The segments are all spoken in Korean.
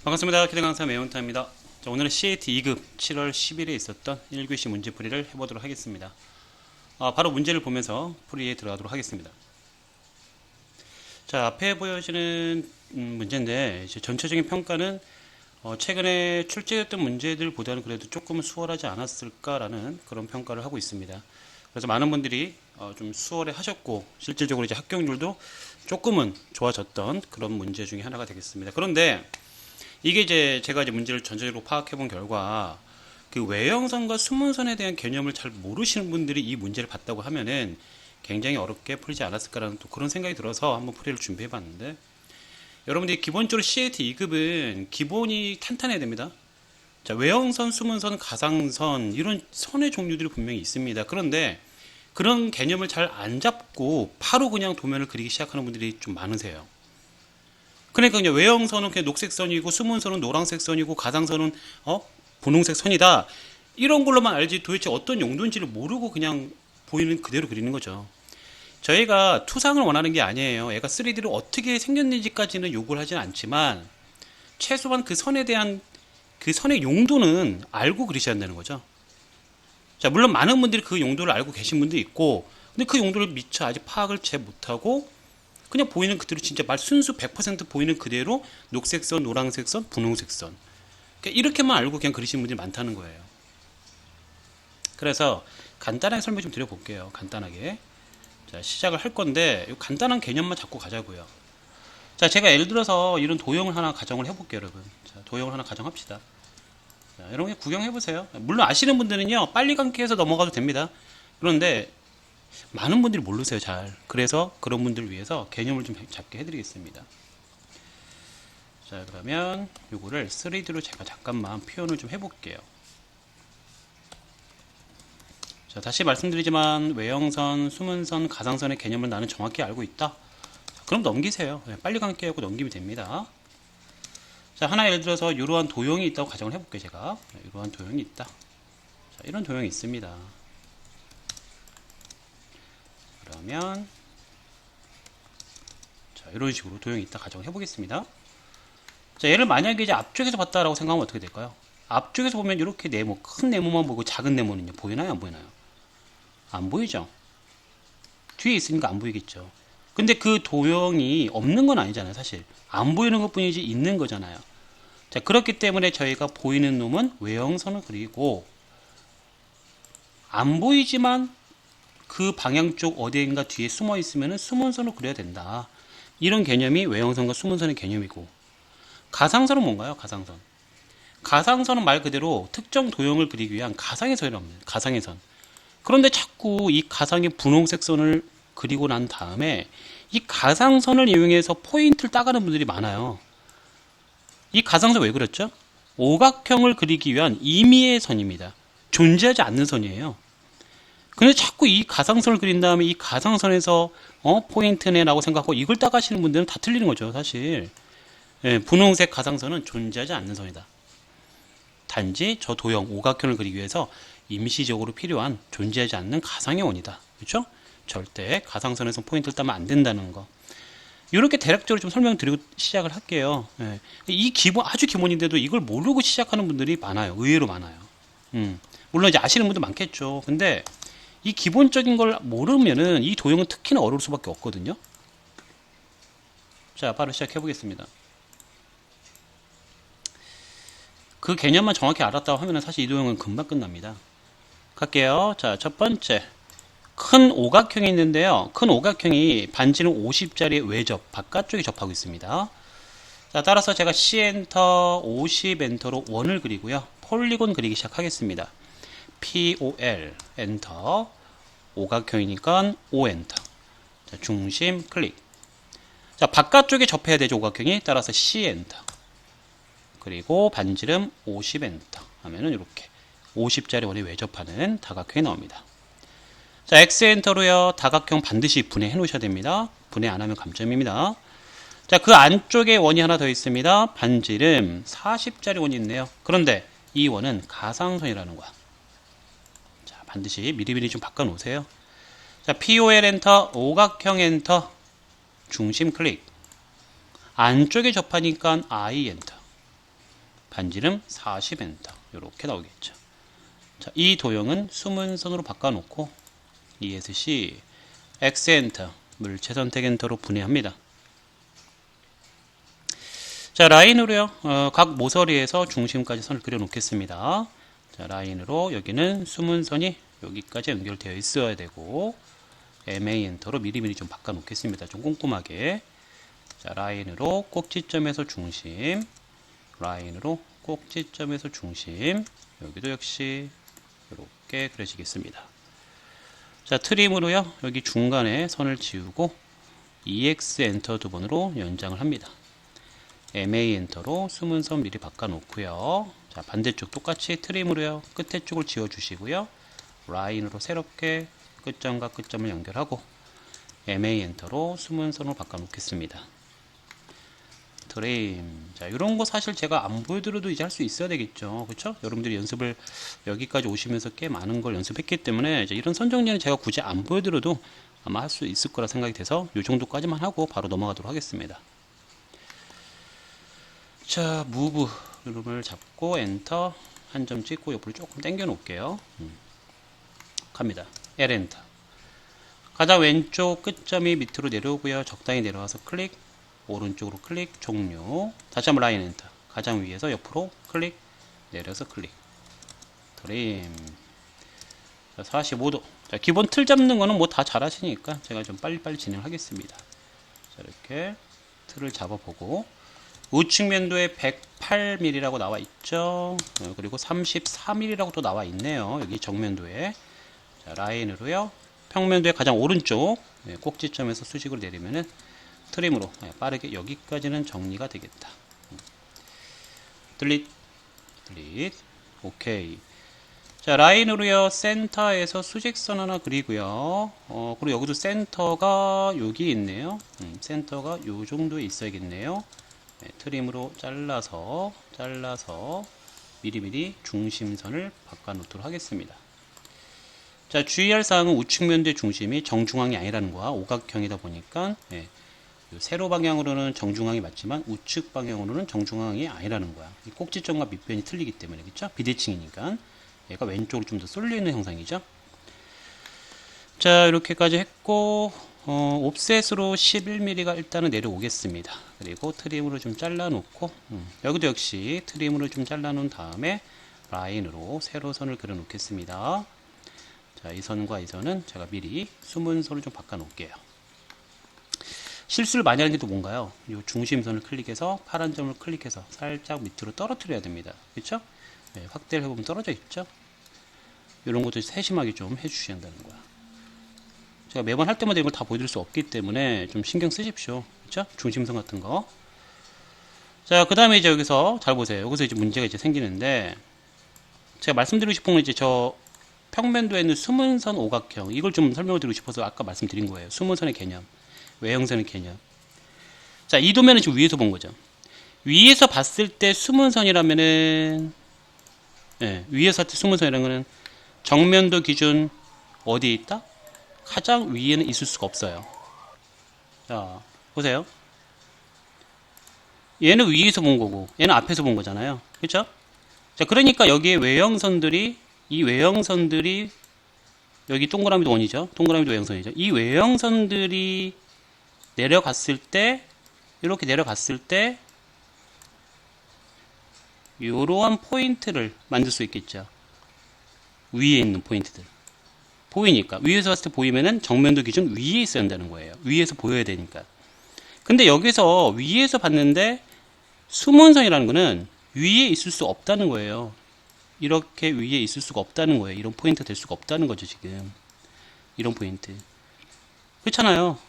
반갑습니다. 기대 강사 매운타입니다. 자, 오늘은 CAT 2급 7월 10일에 있었던 1교시 문제풀이를 해보도록 하겠습니다. 바로 문제를 보면서 풀이에 들어가도록 하겠습니다. 자, 앞에 보여지는 문제인데 이제 전체적인 평가는 최근에 출제했던 문제들보다는 그래도 조금 수월하지 않았을까라는 그런 평가를 하고 있습니다. 그래서 많은 분들이 좀 수월해 하셨고 실질적으로 이제 합격률도 조금은 좋아졌던 그런 문제 중에 하나가 되겠습니다. 그런데 이게 이제 제가 이제 문제를 전체적으로 파악해 본 결과 그 외형선과 수문선에 대한 개념을 잘 모르시는 분들이 이 문제를 봤다고 하면은 굉장히 어렵게 풀지 않았을까라는 또 그런 생각이 들어서 한번 풀이를 준비해 봤는데, 여러분들이 기본적으로 CAT 2급은 기본이 탄탄해야 됩니다. 자, 외형선, 수문선, 가상선 이런 선의 종류들이 분명히 있습니다. 그런데 그런 개념을 잘 안 잡고 바로 그냥 도면을 그리기 시작하는 분들이 좀 많으세요. 그러니까 그냥 외형선은 그냥 녹색 선이고 수문선은 노란색 선이고 가상선은 분홍색 선이다, 이런 걸로만 알지 도대체 어떤 용도인지를 모르고 그냥 보이는 그대로 그리는 거죠. 저희가 투상을 원하는 게 아니에요. 얘가 3D로 어떻게 생겼는지까지는 요구를 하진 않지만 최소한 그 선에 대한 그 선의 용도는 알고 그리셔야 한다는 거죠. 자, 물론 많은 분들이 그 용도를 알고 계신 분도 있고, 근데 그 용도를 미처 아직 파악을 잘 못하고 그냥 보이는 그대로 진짜 말 순수 100% 보이는 그대로 녹색 선, 노란색 선, 분홍색 선, 그러니까 이렇게만 알고 그냥 그리시는 분들이 많다는 거예요. 그래서 간단하게 설명 좀 드려볼게요. 간단하게. 자, 시작을 할 건데 간단한 개념만 잡고 가자고요. 자, 제가 예를 들어서 이런 도형을 하나 가정을 해볼게요, 여러분. 자, 도형을 하나 가정합시다. 자, 여러분 구경해보세요. 물론 아시는 분들은요 빨리 감기해서 넘어가도 됩니다. 그런데 많은 분들이 모르세요, 잘. 그래서 그런 분들을 위해서 개념을 좀 잡게 해드리겠습니다. 자, 그러면 요거를 3D로 제가 잠깐만 표현을 좀 해볼게요. 자, 다시 말씀드리지만 외형선, 수문선, 가상선의 개념을 나는 정확히 알고 있다. 자, 그럼 넘기세요. 빨리 감기 하고 넘기면 됩니다. 자, 하나 예를 들어서 이러한 도형이 있다고 가정을 해볼게요, 제가. 이러한 도형이 있다. 자, 이런 도형이 있습니다. 그러면 자, 이런 식으로 도형이 있다 가정을 해보겠습니다. 자, 얘를 만약에 이제 앞쪽에서 봤다라고 생각하면 어떻게 될까요? 앞쪽에서 보면 이렇게 네모, 큰 네모만 보이고 작은 네모는요 보이나요, 안 보이나요? 안 보이죠? 뒤에 있으니까 안 보이겠죠. 근데 그 도형이 없는 건 아니잖아요, 사실. 안 보이는 것 뿐이지 있는 거잖아요. 자, 그렇기 때문에 저희가 보이는 놈은 외형선을 그리고 안 보이지만 그 방향 쪽 어디인가 뒤에 숨어 있으면 수문선을 그려야 된다. 이런 개념이 외형선과 수문선의 개념이고, 가상선은 뭔가요? 가상선. 가상선은 말 그대로 특정 도형을 그리기 위한 가상의 선이랍니다. 가상의 선. 그런데 자꾸 이 가상의 분홍색 선을 그리고 난 다음에 이 가상선을 이용해서 포인트를 따가는 분들이 많아요. 이 가상선 왜 그렸죠? 오각형을 그리기 위한 임의의 선입니다. 존재하지 않는 선이에요. 근데 자꾸 이 가상선을 그린 다음에 이 가상선에서 포인트네 라고 생각하고 이걸 따가시는 분들은 다 틀리는 거죠, 사실. 예, 분홍색 가상선은 존재하지 않는 선이다. 단지 저 도형 오각형을 그리기 위해서 임시적으로 필요한 존재하지 않는 가상의 원이다. 그렇죠? 절대 가상선에서 포인트를 따면 안 된다는 거. 이렇게 대략적으로 좀 설명드리고 시작을 할게요. 예. 이 기본, 아주 기본인데도 이걸 모르고 시작하는 분들이 많아요. 의외로 많아요. 물론 이제 아시는 분도 많겠죠. 근데 이 기본적인 걸 모르면은 이 도형은 특히나 어려울 수밖에 없거든요. 자, 바로 시작해 보겠습니다. 그 개념만 정확히 알았다고 하면 사실 이 도형은 금방 끝납니다. 갈게요. 자, 첫 번째. 큰 오각형이 있는데요. 큰 오각형이 반지름 50짜리 외접, 바깥쪽에 접하고 있습니다. 자, 따라서 제가 C엔터, 50엔터로 원을 그리고요. 폴리곤 그리기 시작하겠습니다. POL, 엔터. 오각형이니까 O엔터. 자, 중심 클릭. 자, 바깥쪽에 접해야 되죠, 오각형이. 따라서 C엔터. 그리고 반지름 50엔터 하면은 이렇게 50짜리 원에 외접하는 다각형이 나옵니다. 자, X엔터로요. 다각형 반드시 분해해 놓으셔야 됩니다. 분해 안 하면 감점입니다. 자, 그 안쪽에 원이 하나 더 있습니다. 반지름 40짜리 원이 있네요. 그런데 이 원은 가상선이라는 거야. 자, 반드시 미리미리 좀 바꿔 놓으세요. 자, POL 엔터, 오각형 엔터, 중심 클릭. 안쪽에 접하니까 I 엔터. 반지름 40엔터 이렇게 나오겠죠. 자, 이 도형은 숨은 선으로 바꿔놓고 ESC X 엔터 물체 선택 엔터로 분해합니다. 자, 라인으로요. 각 모서리에서 중심까지 선을 그려 놓겠습니다. 자, 라인으로 여기는 숨은 선이 여기까지 연결되어 있어야 되고 MA 엔터로 미리미리 좀 바꿔 놓겠습니다. 좀 꼼꼼하게. 자, 라인으로 꼭지점에서 중심, 라인으로 꼭지점에서 중심, 여기도 역시 이렇게 그려지겠습니다. 자, 트림으로요. 여기 중간에 선을 지우고 EX 엔터 두 번으로 연장을 합니다. MA 엔터로 숨은 선 미리 바꿔 놓고요. 자, 반대쪽 똑같이 트림으로요. 끝에 쪽을 지워 주시고요. 라인으로 새롭게 끝점과 끝점을 연결하고 MA 엔터로 숨은 선으로 바꿔 놓겠습니다. 트림. 자, 이런 거 사실 제가 안 보여드려도 이제 할 수 있어야 되겠죠. 그렇죠? 여러분들이 연습을 여기까지 오시면서 꽤 많은 걸 연습했기 때문에 이제 이런 선 정리는 제가 굳이 안 보여드려도 아마 할 수 있을 거라 생각이 돼서 이 정도까지만 하고 바로 넘어가도록 하겠습니다. 자, 무브 누름을 잡고 엔터 한 점 찍고 옆으로 조금 당겨 놓을게요. 갑니다. L 엔터. 가장 왼쪽 끝점이 밑으로 내려오고요. 적당히 내려와서 클릭, 오른쪽으로 클릭, 종료. 다시 한번 라인 엔터. 가장 위에서 옆으로 클릭, 내려서 클릭. 트림. 자, 45도. 자, 기본 틀 잡는 거는 뭐 다 잘하시니까 제가 좀 빨리빨리 진행하겠습니다. 자, 이렇게 틀을 잡아보고 우측면도에 108mm라고 나와 있죠. 그리고 34mm라고 또 나와 있네요. 여기 정면도에. 자, 라인으로요. 평면도의 가장 오른쪽 꼭지점에서 수직으로 내리면은 트림으로 빠르게 여기까지는 정리가 되겠다. delete, 오케이. 자, 라인으로요. 센터에서 수직선 하나 그리고요. 그리고 여기도 센터가 여기 있네요. 센터가 요 정도에 있어야겠네요. 네, 트림으로 잘라서 미리미리 중심선을 바꿔 놓도록 하겠습니다. 자, 주의할 사항은 우측면도의 중심이 정중앙이 아니라는 거야. 오각형이다 보니까 세로 방향으로는 정중앙이 맞지만 우측 방향으로는 정중앙이 아니라는 거야. 이 꼭지점과 밑변이 틀리기 때문에, 그렇죠? 비대칭이니까 얘가 왼쪽으로 좀 더 쏠려 있는 형상이죠. 자, 이렇게까지 했고 옵셋으로 11mm가 일단은 내려오겠습니다. 그리고 트림으로 좀 잘라 놓고 여기도 역시 트림으로 좀 잘라 놓은 다음에 라인으로 세로선을 그려 놓겠습니다. 자, 이 선과 이 선은 제가 미리 숨은 선을 좀 바꿔 놓을게요. 실수를 많이 하는 게 또 뭔가요? 이 중심선을 클릭해서 파란 점을 클릭해서 살짝 밑으로 떨어뜨려야 됩니다. 그렇죠? 네, 확대를 해보면 떨어져 있죠? 이런 것도 세심하게 좀 해주셔야 한다는 거야. 제가 매번 할 때마다 이걸 다 보여드릴 수 없기 때문에 좀 신경 쓰십시오. 그렇죠? 중심선 같은 거. 자, 그 다음에 이제 여기서 잘 보세요. 여기서 이제 문제가 이제 생기는데 제가 말씀드리고 싶은 건 이제 저 평면도에 있는 숨은선 오각형 이걸 좀 설명을 드리고 싶어서 아까 말씀드린 거예요. 숨은선의 개념, 외형선의 개념. 자, 이 도면은 지금 위에서 본 거죠. 위에서 봤을 때 숨은선이라면은 위에서 봤을 때 숨은선이라는 거는 정면도 기준 어디에 있다? 가장 위에는 있을 수가 없어요. 자, 보세요. 얘는 위에서 본 거고 얘는 앞에서 본 거잖아요. 그렇죠? 자, 그러니까 여기에 외형선들이 이 외형선들이 여기 동그라미도 원이죠. 동그라미도 외형선이죠. 이 외형선들이 내려갔을 때 이렇게 내려갔을 때 이러한 포인트를 만들 수 있겠죠. 위에 있는 포인트들 보이니까 위에서 봤을 때 보이면은 정면도 기준 위에 있어야 한다는 거예요. 위에서 보여야 되니까. 근데 여기서 위에서 봤는데 숨은선이라는 거는 위에 있을 수 없다는 거예요. 이렇게 위에 있을 수가 없다는 거예요. 이런 포인트가 될 수가 없다는 거죠, 지금. 이런 포인트. 그렇잖아요.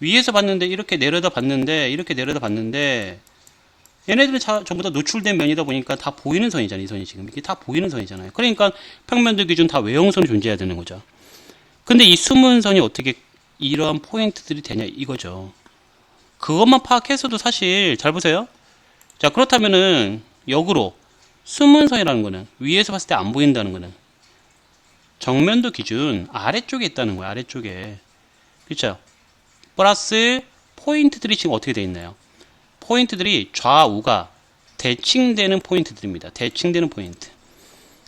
위에서 봤는데, 이렇게 내려다 봤는데, 얘네들은 전부 다 노출된 면이다 보니까 다 보이는 선이잖아요, 이 선이 지금. 이게 다 보이는 선이잖아요. 그러니까 평면도 기준 다 외형선이 존재해야 되는 거죠. 근데 이 숨은 선이 어떻게 이러한 포인트들이 되냐, 이거죠. 그것만 파악해서도 사실, 잘 보세요. 자, 그렇다면은, 역으로, 숨은 선이라는 거는 위에서 봤을 때 안 보인다는 거는 정면도 기준 아래쪽에 있다는 거야. 아래쪽에. 그렇죠? 플러스 포인트들이 지금 어떻게 되어 있나요? 포인트들이 좌우가 대칭되는 포인트들입니다. 대칭되는 포인트.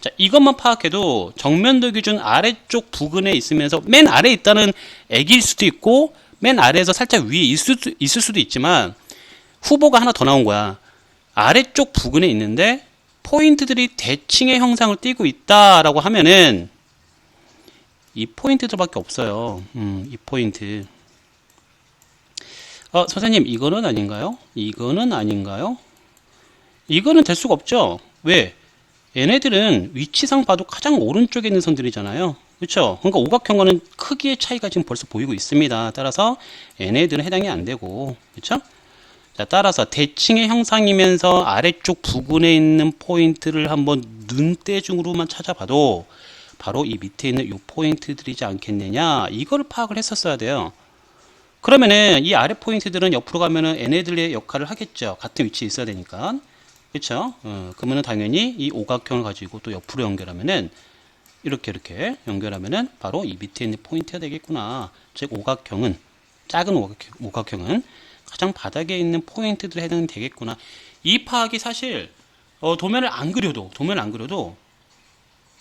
자, 이것만 파악해도 정면도 기준 아래쪽 부근에 있으면서 맨 아래에 있다는 액일 수도 있고 맨 아래에서 살짝 위에 있을 수도 있지만 후보가 하나 더 나온 거야. 아래쪽 부근에 있는데 포인트들이 대칭의 형상을 띠고 있다라고 하면은 이 포인트들밖에 없어요. 이 포인트. 선생님 이거는 아닌가요? 이거는 아닌가요? 이거는 될 수가 없죠. 왜? 얘네들은 위치상 봐도 가장 오른쪽에 있는 선들이잖아요. 그렇죠? 그러니까 오각형과는 크기의 차이가 지금 벌써 보이고 있습니다. 따라서 얘네들은 해당이 안 되고, 그렇죠? 자, 따라서 대칭의 형상이면서 아래쪽 부근에 있는 포인트를 한번 눈대중으로만 찾아봐도 바로 이 밑에 있는 이 포인트들이지 않겠느냐, 이거를 파악을 했었어야 돼요. 그러면은 이 아래 포인트들은 옆으로 가면은 얘네들의 역할을 하겠죠. 같은 위치에 있어야 되니까. 그렇죠? 그러면은 당연히 이 오각형을 가지고 또 옆으로 연결하면은 이렇게 연결하면은 바로 이 밑에 있는 포인트가 되겠구나. 즉 오각형은, 작은 오각형은 가장 바닥에 있는 포인트들에 해당이 되겠구나. 이 파악이 사실 도면을 안 그려도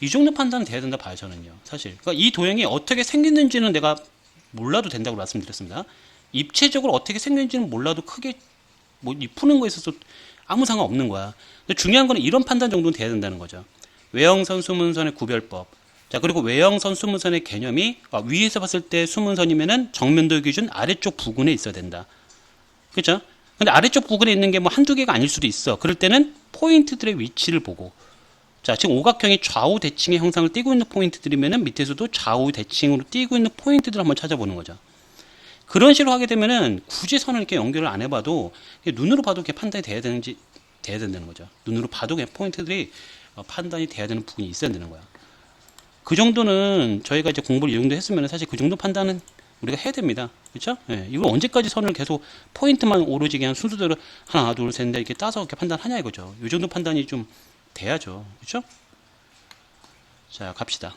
이 정도 판단은 돼야 된다 봐요, 저는요. 사실 그러니까 이 도형이 어떻게 생겼는지는 내가 몰라도 된다고 말씀드렸습니다. 입체적으로 어떻게 생겼는지는 몰라도 크게 뭐 푸는 거에 있어서 아무 상관 없는 거야. 근데 중요한 거는 이런 판단 정도는 돼야 된다는 거죠. 외형선, 수문선의 구별법. 자, 그리고 외형선, 수문선의 개념이 위에서 봤을 때 수문선이면은 정면도 기준 아래쪽 부근에 있어야 된다. 그렇죠? 근데 아래쪽 부근에 있는 게 뭐 한두 개가 아닐 수도 있어. 그럴 때는 포인트들의 위치를 보고, 자, 지금 오각형이 좌우 대칭의 형상을 띠고 있는 포인트들이면은 밑에서도 좌우 대칭으로 띠고 있는 포인트들을 한번 찾아보는 거죠. 그런 식으로 하게 되면은 굳이 선을 이렇게 연결을 안 해봐도 눈으로 봐도 이렇게 판단이 돼야 된다는 거죠. 눈으로 봐도 그냥 포인트들이 판단이 돼야 되는 부분이 있어야 되는 거야. 그 정도는 저희가 이제 공부를 이 정도 했으면 사실 그 정도 판단은 우리가 해야 됩니다. 그렇죠? 예, 이걸 언제까지 선을 계속 포인트만 오로지 그냥 순서대로 하나, 둘, 셋, 넷 이렇게 따서 이렇게 판단하냐 이거죠. 이 정도 판단이 좀 돼야죠. 그렇죠? 자, 갑시다.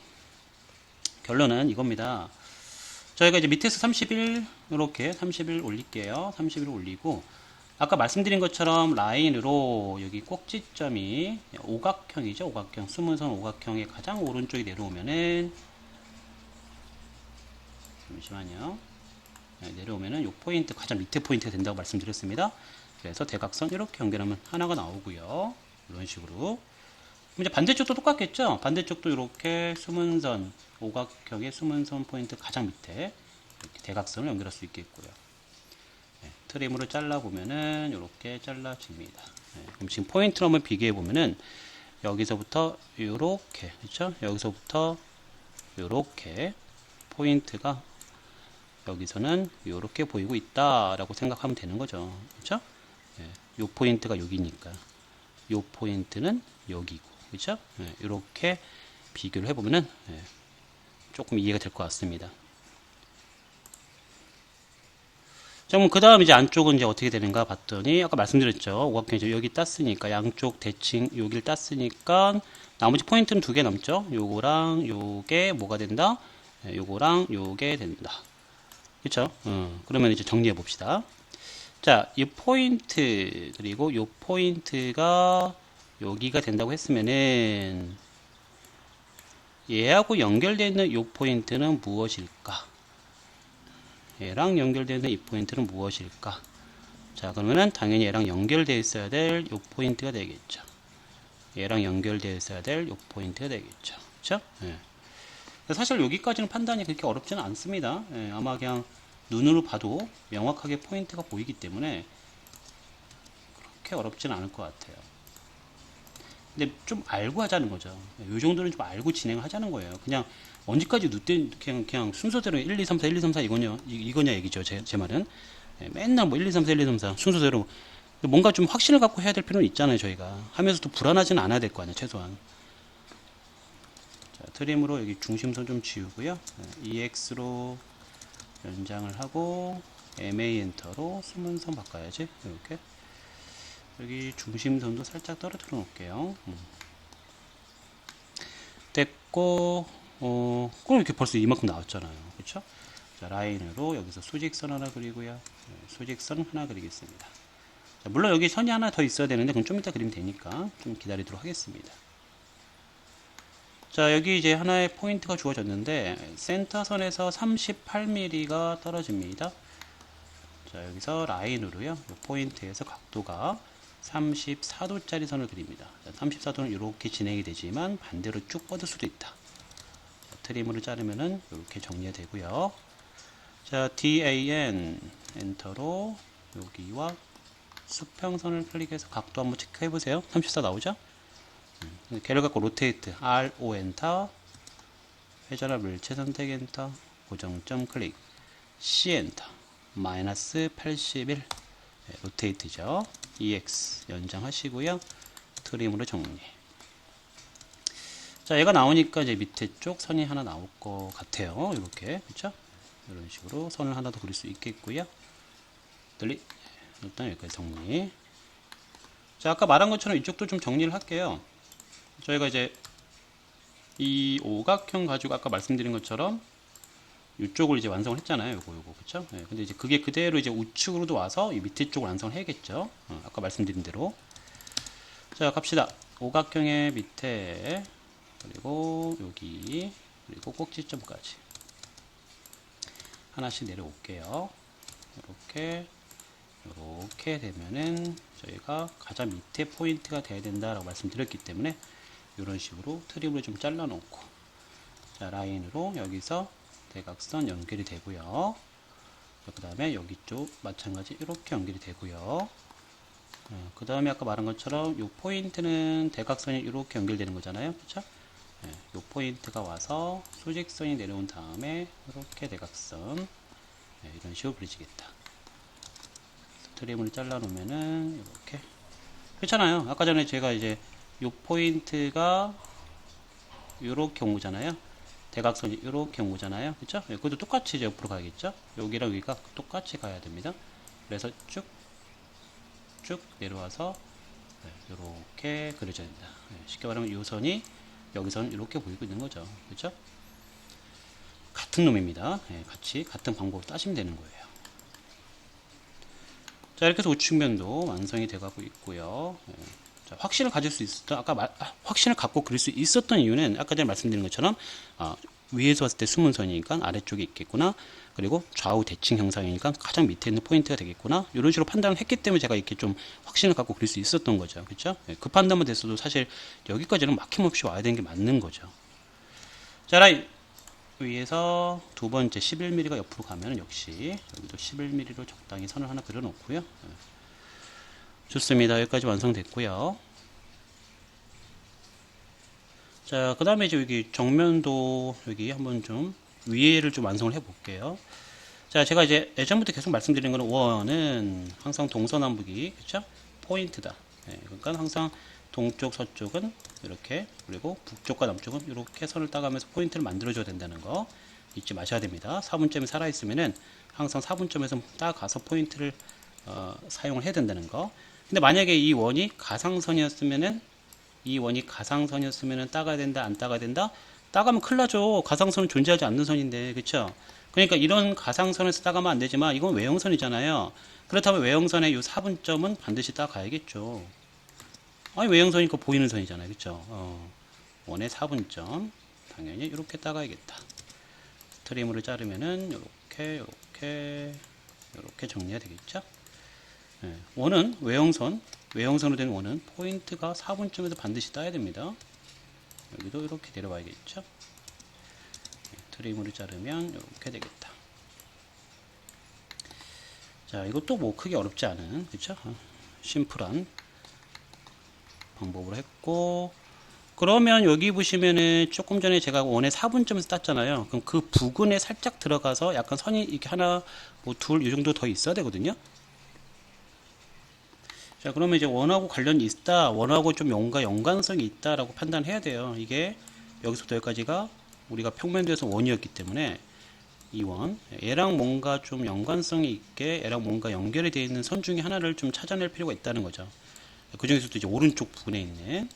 결론은 이겁니다. 저희가 이제 밑에서 30일 이렇게 30일 올릴게요. 30일 올리고 아까 말씀드린 것처럼 라인으로 여기 꼭지점이 오각형이죠. 오각형, 수문선 오각형의 가장 오른쪽에 내려오면은 잠시만요. 내려오면은 요 포인트 가장 밑에 포인트가 된다고 말씀드렸습니다. 그래서 대각선 이렇게 연결하면 하나가 나오고요. 이런 식으로. 이제 반대쪽도 똑같겠죠. 반대쪽도 이렇게 수문선 오각형의 수문선 포인트 가장 밑에 이렇게 대각선을 연결할 수 있겠고요. 트림으로 잘라 보면은 이렇게 잘라집니다. 그럼 지금 포인트를 한번 비교해 보면은 여기서부터 이렇게, 그렇죠? 여기서부터 이렇게 포인트가 여기서는 이렇게 보이고 있다라고 생각하면 되는 거죠. 그렇죠? 이 포인트가 여기니까 이 포인트는 여기고, 그렇죠? 이렇게 비교를 해보면은 조금 이해가 될 것 같습니다. 자, 그럼 그 다음 이제 안쪽은 이제 어떻게 되는가 봤더니 아까 말씀드렸죠. 오각형이 여기 땄으니까 양쪽 대칭 여기를 땄으니까 나머지 포인트는 두 개 남죠. 요거랑 요게 뭐가 된다? 요거랑 요게 된다. 그렇죠? 그러면 이제 정리해 봅시다. 자, 이 포인트 그리고 요 포인트가 여기가 된다고 했으면은 얘하고 연결되어 있는 요 포인트는 무엇일까? 얘랑 연결되는 이 포인트는 무엇일까? 자, 그러면은 당연히 얘랑 연결되어 있어야 될 이 포인트가 되겠죠. 얘랑 연결되어 있어야 될 이 포인트가 되겠죠. 그렇죠? 사실 여기까지는 판단이 그렇게 어렵지는 않습니다. 아마 그냥 눈으로 봐도 명확하게 포인트가 보이기 때문에 그렇게 어렵지는 않을 것 같아요. 근데 좀 알고 하자는 거죠. 이 정도는 좀 알고 진행하자는 거예요. 그냥 언제까지 그냥 순서대로 1, 2, 3, 4, 1, 2, 3, 4 이거냐 얘기죠. 제 말은. 맨날 뭐 1, 2, 3, 4, 1, 2, 3, 4 순서대로 뭔가 좀 확신을 갖고 해야 될 필요는 있잖아요. 저희가 하면서도 불안하지는 않아야 될 거 아니에요. 최소한. 자, 트림으로 여기 중심선 좀 지우고요. EX로 연장을 하고 MA 엔터로 수문선 바꿔야지. 이렇게 여기 중심선도 살짝 떨어뜨려 놓을게요. 됐고 그럼 이렇게 벌써 이만큼 나왔잖아요. 그렇죠? 자, 라인으로 여기서 수직선 하나 그리고요. 수직선 하나 그리겠습니다. 자, 물론 여기 선이 하나 더 있어야 되는데 그건 좀 이따 그리면 되니까 좀 기다리도록 하겠습니다. 자, 여기 이제 하나의 포인트가 주어졌는데 센터선에서 38mm가 떨어집니다. 자, 여기서 라인으로요. 이 포인트에서 각도가 34도짜리 선을 그립니다. 34도는 이렇게 진행이 되지만 반대로 쭉 뻗을 수도 있다. 자, 트림으로 자르면은 이렇게 정리가 되고요. 자, DAN 엔터로 여기와 수평선을 클릭해서 각도 한번 체크해 보세요. 34 나오죠? 걔를 갖고 로테이트 RO 엔터, 회전할 물체 선택 엔터, 고정점 클릭, C 엔터, 마이너스 81, 로테이트죠. EX 연장하시고요. 트림으로 정리. 자, 얘가 나오니까 이제 밑에 쪽 선이 하나 나올 것 같아요. 이렇게, 그렇죠? 이런 식으로 선을 하나 더 그릴 수 있겠고요. 일단 여기까지 정리. 자, 아까 말한 것처럼 이쪽도 좀 정리를 할게요. 저희가 이제 이 오각형 가지고 아까 말씀드린 것처럼 이쪽을 이제 완성을 했잖아요. 요거 그쵸? 네, 근데 이제 그게 그대로 이제 우측으로도 와서 이 밑에 쪽을 완성을 해야겠죠. 아까 말씀드린 대로. 자, 갑시다. 오각형의 밑에 그리고 여기 그리고 꼭지점까지 하나씩 내려올게요. 이렇게 되면은 저희가 가장 밑에 포인트가 돼야 된다라고 말씀드렸기 때문에 이런 식으로 트림을 좀 잘라 놓고, 자, 라인으로 여기서 대각선 연결이 되고요. 그 다음에 여기 쪽 마찬가지 이렇게 연결이 되고요. 그 다음에 아까 말한 것처럼 이 포인트는 대각선이 이렇게 연결되는 거잖아요. 그쵸? 이 포인트가 와서 수직선이 내려온 다음에 이렇게 대각선, 이런 식으로 그려지겠다. 트림을 잘라 놓으면은 이렇게 그렇잖아요. 아까 전에 제가 이제 이 포인트가 이렇게 온 거잖아요. 대각선이 이렇게 온 거잖아요. 그렇죠? 그것도 똑같이 이제 옆으로 가야겠죠? 여기랑 여기가 똑같이 가야 됩니다. 그래서 쭉 내려와서 이렇게 그려져야 된다. 쉽게 말하면 이 선이 여기서는 이렇게 보이고 있는 거죠. 그렇죠? 같은 놈입니다. 같이 같은 방법으로 따시면 되는 거예요. 자, 이렇게 해서 우측면도 완성이 돼가고 있고요. 자, 확신을 가질 수 있었던, 확신을 갖고 그릴 수 있었던 이유는 아까 전에 말씀드린 것처럼, 위에서 봤을 때 숨은 선이니까 아래쪽에 있겠구나. 그리고 좌우 대칭 형상이니까 가장 밑에 있는 포인트가 되겠구나. 이런 식으로 판단을 했기 때문에 제가 이렇게 좀 확신을 갖고 그릴 수 있었던 거죠. 그렇죠? 그 판단만 됐어도 사실 여기까지는 막힘없이 와야 되는 게 맞는 거죠. 자, 라인 위에서 두 번째 11mm가 옆으로 가면 역시 여기도 11mm로 적당히 선을 하나 그려 놓고요. 좋습니다. 여기까지 완성됐고요. 자, 그 다음에 이제 여기 정면도 여기 한번 좀 위에를 좀 완성을 해 볼게요. 자, 제가 이제 예전부터 계속 말씀드린 거는 원은 항상 동서남북이, 그쵸? 포인트다. 그러니까 항상 동쪽, 서쪽은 이렇게, 그리고 북쪽과 남쪽은 이렇게 선을 따가면서 포인트를 만들어줘야 된다는 거 잊지 마셔야 됩니다. 4분점이 살아있으면은 항상 4분점에서 따가서 포인트를 사용을 해야 된다는 거. 근데 만약에 이 원이 가상선이었으면은 따가야 된다, 안 따가야 된다? 따가면 큰일 나죠. 가상선은 존재하지 않는 선인데, 그쵸? 그러니까 이런 가상선에서 따가면 안 되지만 이건 외형선이잖아요. 그렇다면 외형선의 이 4분점은 반드시 따가야겠죠. 아니, 외형선이니까 보이는 선이잖아요. 그쵸? 원의 4분점. 당연히 이렇게 따가야겠다. 트림으로 자르면은 이렇게 정리가 되겠죠? 원은 외형선으로 된 원은 포인트가 4분점에서 반드시 따야 됩니다. 여기도 이렇게 내려와야겠죠? 트림으로 자르면 이렇게 되겠다. 자, 이것도 뭐 크게 어렵지 않은, 그쵸? 심플한 방법으로 했고, 그러면 여기 보시면은 조금 전에 제가 원의 4분점에서 땄잖아요. 그럼 그 부근에 살짝 들어가서 약간 선이 이렇게 하나, 뭐 둘, 이 정도 더 있어야 되거든요. 자, 그러면 이제 원하고 관련이 있다, 원하고 좀 뭔가 연관성이 있다라고 판단해야 돼요. 이게 여기서부터 여기까지가 우리가 평면도에서 원이었기 때문에 이 원, 얘랑 뭔가 좀 연관성이 있게 얘랑 뭔가 연결이 되어 있는 선 중에 하나를 좀 찾아낼 필요가 있다는 거죠. 그 중에서도 이제 오른쪽 부분에 있는.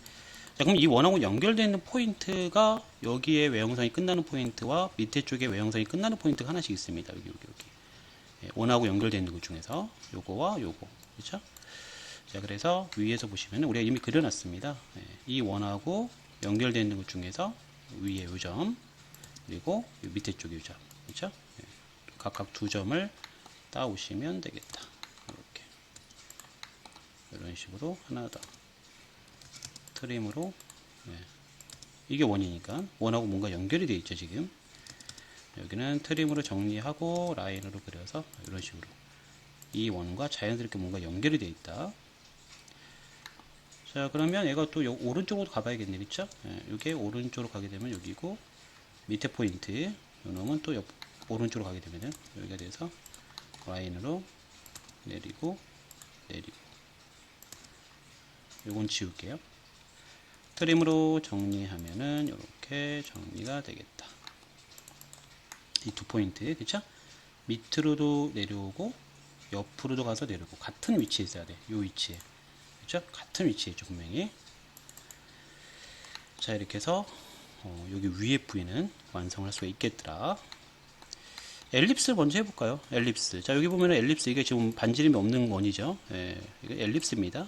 자, 그럼 이 원하고 연결되어 있는 포인트가 여기에 외형선이 끝나는 포인트와 밑에 쪽에 외형선이 끝나는 포인트가 하나씩 있습니다. 여기. 원하고 연결되어 있는 것 중에서 요거와 요거. 그렇죠? 자, 그래서 위에서 보시면 우리가 이미 그려놨습니다. 예, 이 원하고 연결되어 있는 것 중에서 위에 요점, 그리고 밑에 쪽 요점, 그렇죠? 예, 각각 두 점을 따오시면 되겠다. 이렇게 이런 식으로 하나 더 트림으로, 예, 이게 원이니까 원하고 뭔가 연결이 되어 있죠. 지금 여기는 트림으로 정리하고 라인으로 그려서 이런 식으로 이 원과 자연스럽게 뭔가 연결이 되어 있다. 자, 그러면 얘가 또 오른쪽으로 가봐야겠네, 그쵸? 예, 이게 오른쪽으로 가게 되면 여기고, 밑에 포인트 요놈은 또 오른쪽으로 가게 되면은 여기가 돼서 라인으로 내리고 내리고, 요건 지울게요. 트림으로 정리하면은 이렇게 정리가 되겠다. 이 두 포인트, 그쵸? 밑으로도 내려오고 옆으로도 가서 내려오고 같은 위치에 있어야 돼. 요 위치에, 그쵸? 같은 위치에 있죠, 분명히. 자, 이렇게 해서 여기 위에 부위는 완성을 할 수가 있겠더라. 엘립스 먼저 해볼까요? 엘립스. 자, 여기 보면 엘립스, 이게 지금 반지름이 없는 원이죠. 예, 이게 엘립스입니다.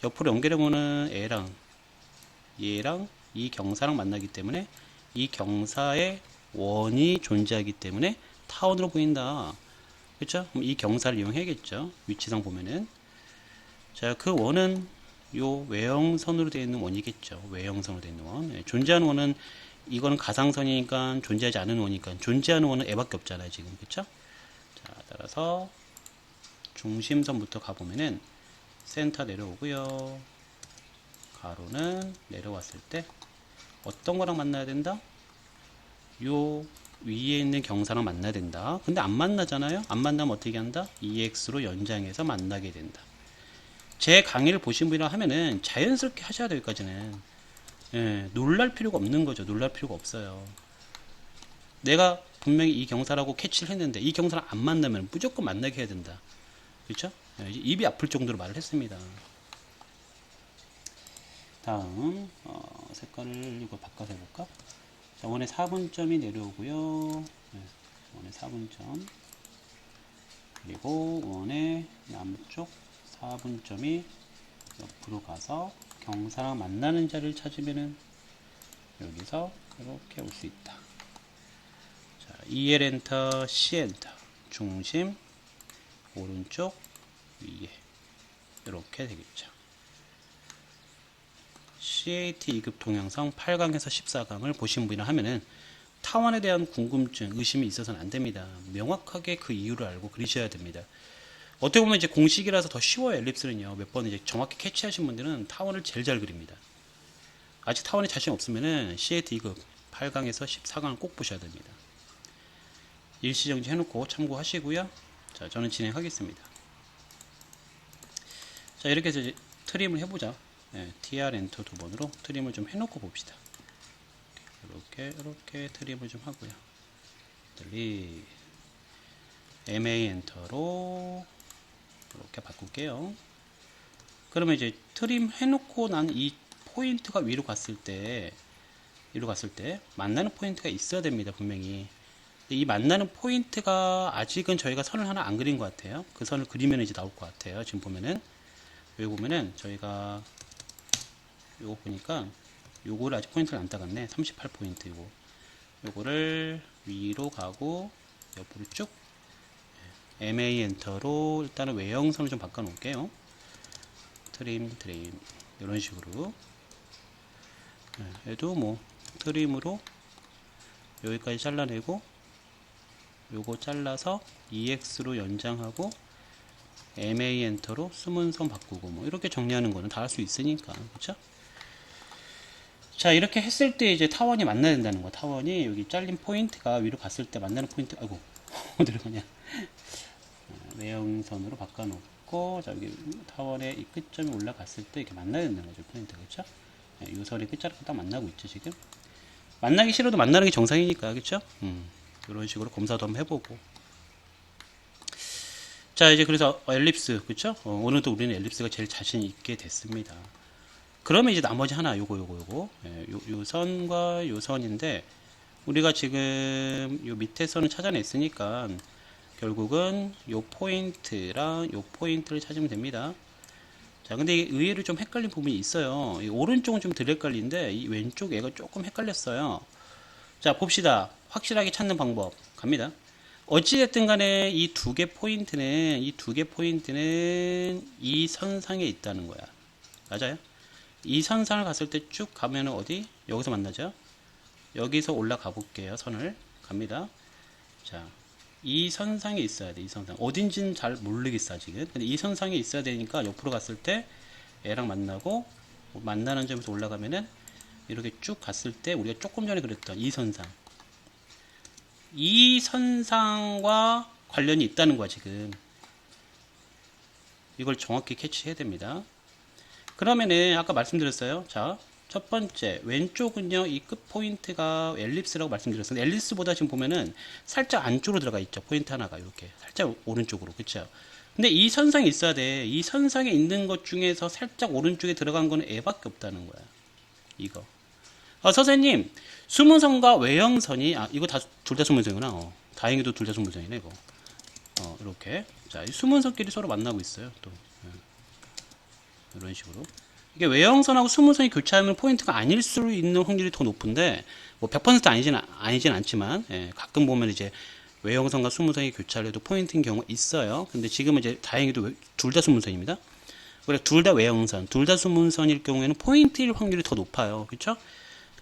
옆으로 연결해보면 얘랑 이 경사랑 만나기 때문에 이 경사에 원이 존재하기 때문에 타원으로 보인다. 그렇죠? 그럼 이 경사를 이용해야겠죠. 위치상 보면은. 자, 그 원은 요 외형선으로 되어 있는 원이겠죠. 외형선으로 되어 있는 원. 예, 존재하는 원은, 이거는 가상선이니까 존재하지 않은 원이니까 존재하는 원은 애밖에 없잖아요, 지금. 그렇죠? 자, 따라서 중심선부터 가보면은 센터 내려오고요. 가로는 내려왔을 때 어떤 거랑 만나야 된다? 요 위에 있는 경사랑 만나야 된다. 근데 안 만나잖아요. 안 만나면 어떻게 한다? EX로 연장해서 만나게 된다. 제 강의를 보신 분이라 하면은 자연스럽게 하셔야 될 여기까지는. 예, 놀랄 필요가 없는 거죠. 놀랄 필요가 없어요. 내가 분명히 이 경사라고 캐치를 했는데 이 경사랑 안 만나면 무조건 만나게 해야 된다. 그렇죠? 예, 입이 아플 정도로 말을 했습니다. 다음 색깔을 이거 바꿔서 해볼까? 자, 원의 4분점이 내려오고요. 네, 원의 4분점, 그리고 원의 남쪽 4분점이 옆으로 가서 경사랑 만나는 자리를 찾으면은 여기서 이렇게 올 수 있다. 자, EL 엔터, C 엔터, 중심 오른쪽 위에 이렇게 되겠죠. CAT 2급 동영상 8강에서 14강을 보신 분이라 하면은 타원에 대한 궁금증, 의심이 있어서는 안 됩니다. 명확하게 그 이유를 알고 그리셔야 됩니다. 어떻게 보면 이제 공식이라서 더 쉬워요. 엘립스는요. 몇 번 이제 정확히 캐치하신 분들은 타원을 제일 잘 그립니다. 아직 타원에 자신 없으면은 CAT 2급 8강에서 14강을 꼭 보셔야 됩니다. 일시정지 해놓고 참고하시고요. 자, 저는 진행하겠습니다. 자, 이렇게 해서 이제 트림을 해보자. 네, TR 엔터 두 번으로 트림을 좀 해놓고 봅시다. 이렇게 트림을 좀 하고요. 델리 MA 엔터로 이렇게 바꿀게요. 그러면 이제 트림 해놓고 난 이 포인트가 위로 갔을 때 만나는 포인트가 있어야 됩니다. 분명히. 이 만나는 포인트가 아직은 저희가 선을 하나 안 그린 것 같아요. 그 선을 그리면 이제 나올 것 같아요. 지금 보면은 여기 보면은 저희가 요거 보니까 요거를 아직 포인트를 안 따갔네. 38포인트 요거를 위로 가고 옆으로 쭉 MA 엔터로 일단은 외형선을 좀 바꿔 놓을게요. 트림 이런 식으로. 얘도 뭐 트림으로 여기까지 잘라내고 요거 잘라서 EX로 연장하고 MA 엔터로 숨은 선 바꾸고 뭐 이렇게 정리하는 거는 다 할 수 있으니까. 그쵸? 자, 이렇게 했을 때 이제 타원이 만나야 된다는 거. 타원이 여기 잘린 포인트가 위로 갔을 때 만나는 포인트, 아이고, 어디로 가냐. 외형선으로 바꿔놓고, 자, 여기 타원의 이 끝점이 올라갔을 때 이렇게 만나야 된다는 거죠, 포인트. 그쵸? 이 선이 끝자락과 딱 만나고 있죠, 지금. 만나기 싫어도 만나는 게 정상이니까, 그쵸? 이런 식으로 검사도 한번 해보고. 자, 이제 그래서 엘립스, 그쵸? 오늘도 우리는 엘립스가 제일 자신 있게 됐습니다. 그러면 이제 나머지 하나 요거 예, 요 선과 요 선인데 우리가 지금 요 밑에 선을 찾아냈으니까 결국은 요 포인트랑 요 포인트를 찾으면 됩니다. 자, 근데 이게 의외로 좀 헷갈린 부분이 있어요. 이 오른쪽은 좀 덜 헷갈리는데 이 왼쪽 얘가 조금 헷갈렸어요. 자, 봅시다. 확실하게 찾는 방법 갑니다. 어찌됐든 간에 이 두 개 포인트는 이 선상에 있다는 거야. 맞아요? 이 선상을 갔을 때 쭉 가면은 어디? 여기서 만나죠? 여기서 올라가 볼게요. 선을 갑니다. 자, 이 선상에 있어야 돼. 이 선상. 어딘지는 잘 모르겠어 아직은. 근데 이 선상에 있어야 되니까 옆으로 갔을 때 얘랑 만나고 만나는 점에서 올라가면은 이렇게 쭉 갔을 때 우리가 조금 전에 그랬던 이 선상. 이 선상과 관련이 있다는 거야 지금. 이걸 정확히 캐치해야 됩니다. 그러면은 아까 말씀드렸어요. 자, 첫 번째 왼쪽은요 이 끝 포인트가 엘립스라고 말씀드렸어요. 엘립스보다 지금 보면은 살짝 안쪽으로 들어가 있죠. 포인트 하나가 이렇게 살짝 오른쪽으로. 그렇죠? 근데 이 선상에 있어야 돼. 이 선상에 있는 것 중에서 살짝 오른쪽에 들어간 거는 애밖에 없다는 거야. 이거. 선생님, 수문선과 외형선이 이거 둘 다 수문선이구나. 다행히도 둘 다 수문선이네 이거. 이렇게. 자, 이 수문선끼리 서로 만나고 있어요. 또 이런 식으로. 이게 외형선하고 수문선이 교차하면 포인트가 아닐 수 있는 확률이 더 높은데 뭐 100% 아니진 않지만 가끔 보면 이제 외형선과 수문선이 교차를 해도 포인트인 경우가 있어요. 근데 지금은 이제 다행히도 둘 다 수문선입니다. 그래 둘 다 외형선, 둘 다 수문선일 경우에는 포인트일 확률이 더 높아요. 그렇죠?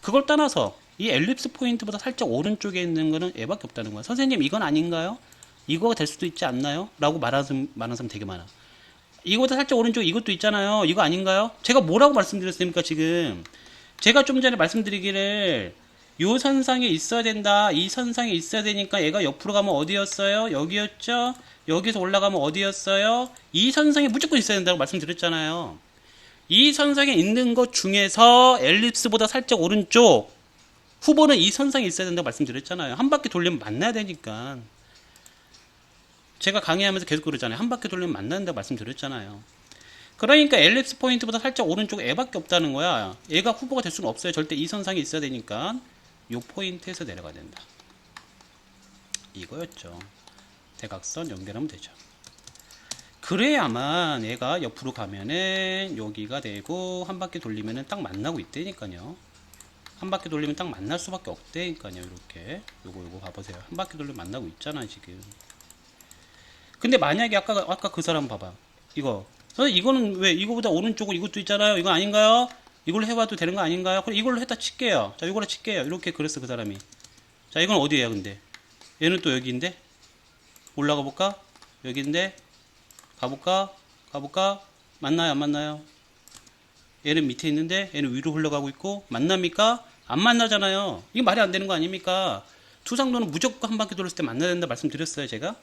그걸 떠나서 이 엘립스 포인트보다 살짝 오른쪽에 있는 거는 얘밖에 없다는 거야. 선생님 이건 아닌가요? 이거가 될 수도 있지 않나요? 라고 말하는 사람 되게 많아. 이거보다 살짝 오른쪽 이것도 있잖아요. 이거 아닌가요? 제가 뭐라고 말씀드렸습니까 지금? 제가 좀 전에 말씀드리기를 요 선상에 있어야 된다. 이 선상에 있어야 되니까 얘가 옆으로 가면 어디였어요? 여기였죠? 여기서 올라가면 어디였어요? 이 선상에 무조건 있어야 된다고 말씀드렸잖아요. 이 선상에 있는 것 중에서 엘립스보다 살짝 오른쪽 후보는 이 선상에 있어야 된다고 말씀드렸잖아요. 한 바퀴 돌리면 만나야 되니까. 제가 강의하면서 계속 그러잖아요. 한 바퀴 돌리면 만난다고 말씀드렸잖아요. 그러니까 엘립스 포인트보다 살짝 오른쪽 애밖에 없다는 거야. 얘가 후보가 될 수는 없어요. 절대 이 선상에 있어야 되니까 요 포인트에서 내려가야 된다. 이거였죠. 대각선 연결하면 되죠. 그래야만 얘가 옆으로 가면은 여기가 되고 한 바퀴 돌리면은 딱 만나고 있다니까요. 한 바퀴 돌리면 딱 만날 수밖에 없다니까요. 이렇게 요거 봐보세요. 한 바퀴 돌리면 만나고 있잖아 지금. 근데 만약에 아까 그 사람 봐봐. 이거 선생님 이거는 왜 이거보다 오른쪽은 이것도 있잖아요. 이거 아닌가요? 이걸로 해봐도 되는 거 아닌가요? 그럼 이걸로 했다 칠게요. 자 이걸로 칠게요. 이렇게 그랬어 그 사람이. 자 이건 어디에요 근데? 얘는 또 여기인데? 올라가 볼까? 여기인데? 가볼까? 만나요 안 만나요? 얘는 밑에 있는데 얘는 위로 흘러가고 있고 만납니까? 안 만나잖아요. 이게 말이 안 되는 거 아닙니까? 투상도는 무조건 한 바퀴 돌았을 때 만나야 된다 말씀드렸어요 제가.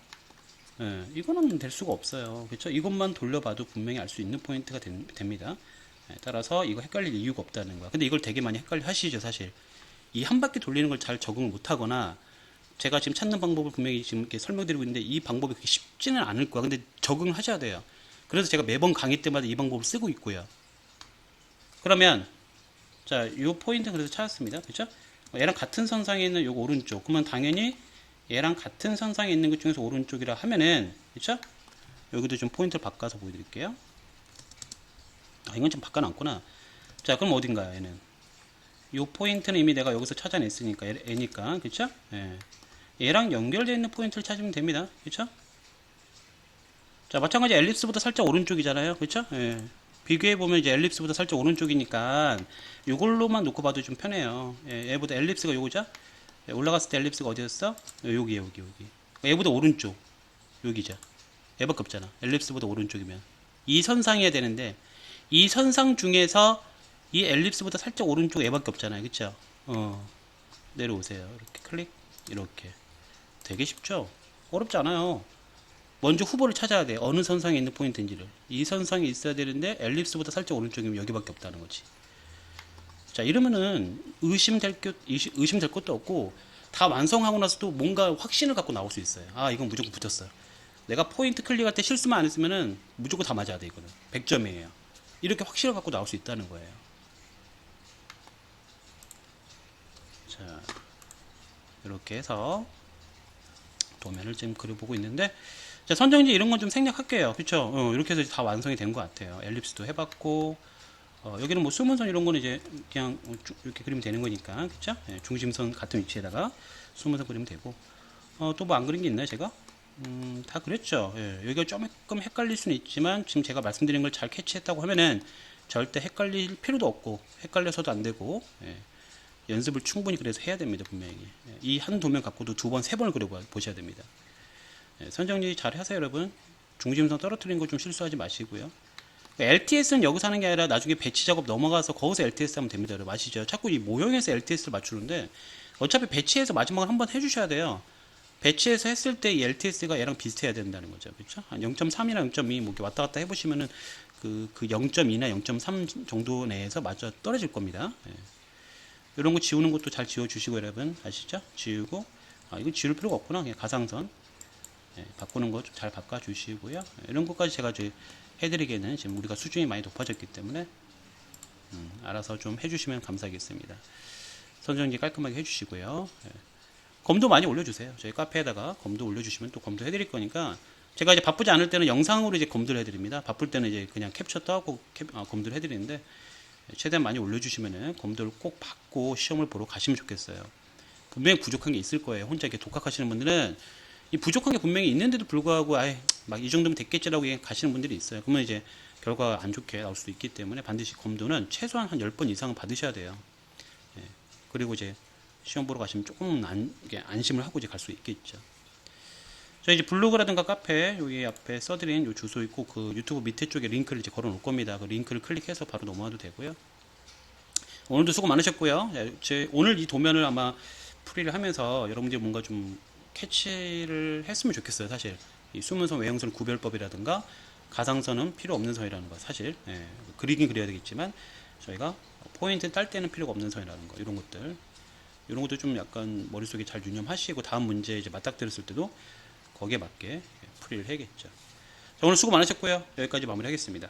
이거는 될 수가 없어요. 그렇죠? 이것만 돌려봐도 분명히 알 수 있는 포인트가 됩니다. 따라서 이거 헷갈릴 이유가 없다는 거야. 근데 이걸 되게 많이 헷갈려 하시죠 사실. 이 한 바퀴 돌리는 걸 잘 적응을 못하거나 제가 지금 찾는 방법을 분명히 지금 이렇게 설명드리고 있는데 이 방법이 그렇게 쉽지는 않을 거야. 근데 적응을 하셔야 돼요. 그래서 제가 매번 강의 때마다 이 방법을 쓰고 있고요. 그러면 자, 요 포인트 그래서 찾았습니다. 그렇죠? 얘랑 같은 선상에 있는 요거 오른쪽. 그러면 당연히 얘랑 같은 선상에 있는 것 중에서 오른쪽이라 하면은 그렇죠? 여기도 좀 포인트를 바꿔서 보여드릴게요. 이건 좀 바꿔놨구나. 자, 그럼 어딘가요? 얘는 요 포인트는 이미 내가 여기서 찾아냈으니까 얘니까 그렇죠? 얘랑 연결되어 있는 포인트를 찾으면 됩니다. 그렇죠? 자, 마찬가지 엘립스보다 살짝 오른쪽이잖아요. 그렇죠? 비교해보면 이제 엘립스보다 살짝 오른쪽이니까 이걸로만 놓고 봐도 좀 편해요. 얘보다 엘립스가 요거죠? 올라갔을 때 엘립스가 어디였어? 여기. 얘보다 오른쪽. 여기죠. 얘밖에 없잖아. 엘립스보다 오른쪽이면. 이 선상이어야 되는데, 이 선상 중에서 이 엘립스보다 살짝 오른쪽 얘밖에 없잖아요. 그쵸? 내려오세요. 이렇게 클릭. 이렇게. 되게 쉽죠? 어렵지 않아요. 먼저 후보를 찾아야 돼. 어느 선상에 있는 포인트인지를. 이 선상에 있어야 되는데 엘립스보다 살짝 오른쪽이면 여기밖에 없다는 거지. 자, 이러면은 의심될 것도 없고 다 완성하고 나서도 뭔가 확신을 갖고 나올 수 있어요. 이건 무조건 붙었어요. 내가 포인트 클릭할 때 실수만 안 했으면은 무조건 다 맞아야 돼. 이거는 100점이에요. 이렇게 확신을 갖고 나올 수 있다는 거예요. 자, 이렇게 해서 도면을 지금 그려보고 있는데 자, 선정지 이런 건 좀 생략할게요. 그쵸? 이렇게 해서 다 완성이 된 것 같아요. 엘립스도 해봤고, 여기는 뭐 수문선 이런 거는 이제 그냥 이렇게 그리면 되는 거니까. 그쵸? 예, 중심선 같은 위치에다가 수문선 그리면 되고. 또 뭐 안 그린 게 있나요, 제가? 다 그랬죠. 예, 여기가 조금 헷갈릴 수는 있지만, 지금 제가 말씀드린 걸 잘 캐치했다고 하면은 절대 헷갈릴 필요도 없고, 헷갈려서도 안 되고, 예, 연습을 충분히 그래서 해야 됩니다, 분명히. 예, 이 한 도면 갖고도 두 번, 세 번을 그려 보셔야 됩니다. 예, 선정리 잘 하세요, 여러분. 중심선 떨어뜨리는 거 좀 실수하지 마시고요. LTS는 여기서 하는 게 아니라 나중에 배치 작업 넘어가서 거기서 LTS 하면 됩니다, 여러분. 아시죠? 자꾸 이 모형에서 LTS를 맞추는데 어차피 배치해서 마지막으로 한번 해주셔야 돼요. 배치해서 했을 때 이 LTS가 얘랑 비슷해야 된다는 거죠. 그렇죠? 한 0.3이나 0.2 뭐 이렇게 왔다 갔다 해보시면은 그 0.2나 0.3 정도 내에서 맞아 떨어질 겁니다. 예. 이런 거 지우는 것도 잘 지워주시고 여러분 아시죠? 지우고 이거 지울 필요가 없구나. 그냥 가상선 바꾸는 거 좀 잘 바꿔주시고요. 이런 것까지 제가 이제 해드리기에는 지금 우리가 수준이 많이 높아졌기 때문에 알아서 좀 해주시면 감사하겠습니다. 선정지 깔끔하게 해주시고요. 검도 많이 올려주세요. 저희 카페에다가 검도 올려주시면 또 검도 해드릴 거니까 제가 이제 바쁘지 않을 때는 영상으로 이제 검도를 해드립니다. 바쁠 때는 이제 그냥 캡처 따고 검도를 해드리는데 최대한 많이 올려주시면은 검도를 꼭 받고 시험을 보러 가시면 좋겠어요. 분명히 부족한 게 있을 거예요. 혼자 이렇게 독학하시는 분들은 이 부족한 게 분명히 있는데도 불구하고 막 이 정도면 됐겠지라고 가시는 분들이 있어요. 그러면 이제 결과가 안 좋게 나올 수도 있기 때문에 반드시 검도는 최소한 한 10번 이상은 받으셔야 돼요. 예. 그리고 이제 시험 보러 가시면 조금 안심을 하고 이제 갈 수 있겠죠. 저 이제 블로그라든가 카페 여기 앞에 써드린 요 주소 있고 그 유튜브 밑에 쪽에 링크를 이제 걸어 놓을 겁니다. 그 링크를 클릭해서 바로 넘어와도 되고요. 오늘도 수고 많으셨고요. 오늘 이 도면을 아마 풀이를 하면서 여러분들이 뭔가 좀 캐치를 했으면 좋겠어요. 사실 이 수문선 외형선 구별법이라든가 가상선은 필요 없는 선이라는 거 사실 그리긴 그려야 되겠지만 저희가 포인트 딸 때는 필요가 없는 선이라는 거 이런 것도 좀 약간 머릿속에 잘 유념하시고 다음 문제 이제 맞닥뜨렸을 때도 거기에 맞게 풀이를 해야겠죠. 자, 오늘 수고 많으셨고요. 여기까지 마무리하겠습니다.